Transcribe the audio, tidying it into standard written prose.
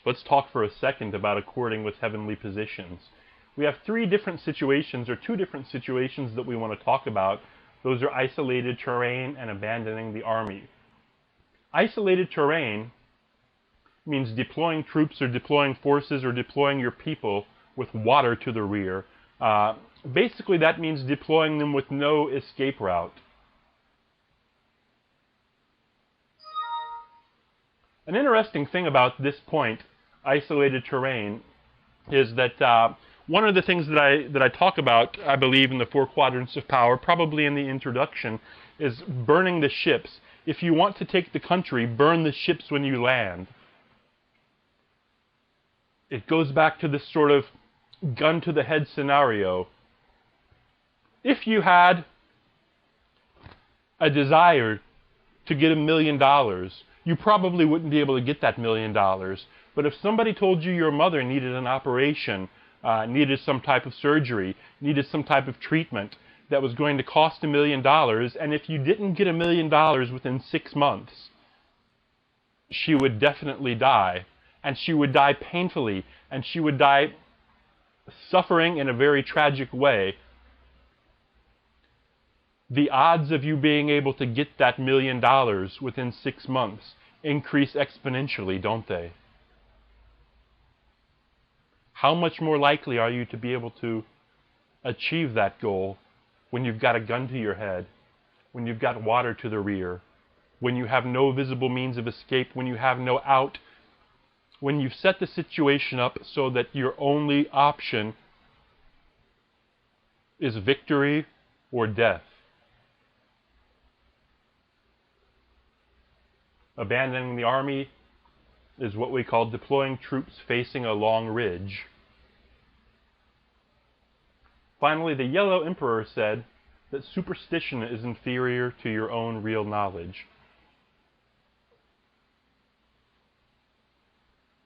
Let's talk for a second about according with heavenly positions. We have three different situations, or two different situations that we want to talk about. Those are isolated terrain and abandoning the army. Isolated terrain means deploying troops or deploying forces or deploying your people with water to the rear. Basically, that means deploying them with no escape route. An interesting thing about this point, isolated terrain, is that one of the things that I talk about, I believe, in the four quadrants of power, probably in the introduction, is burning the ships. If you want to take the country, burn the ships when you land. It goes back to this sort of gun to the head scenario. If you had a desire to get $1 million, you probably wouldn't be able to get that $1 million. But if somebody told you your mother needed an operation, needed some type of surgery, needed some type of treatment that was going to cost $1 million, and if you didn't get $1 million within 6 months, she would definitely die. And she would die painfully, and she would die suffering in a very tragic way. The odds of you being able to get that $1 million within 6 months increase exponentially, don't they? How much more likely are you to be able to achieve that goal when you've got a gun to your head, when you've got water to the rear, when you have no visible means of escape, when you have no out, when you've set the situation up so that your only option is victory or death? Abandoning the army is what we call deploying troops facing a long ridge. Finally, the Yellow Emperor said that superstition is inferior to your own real knowledge.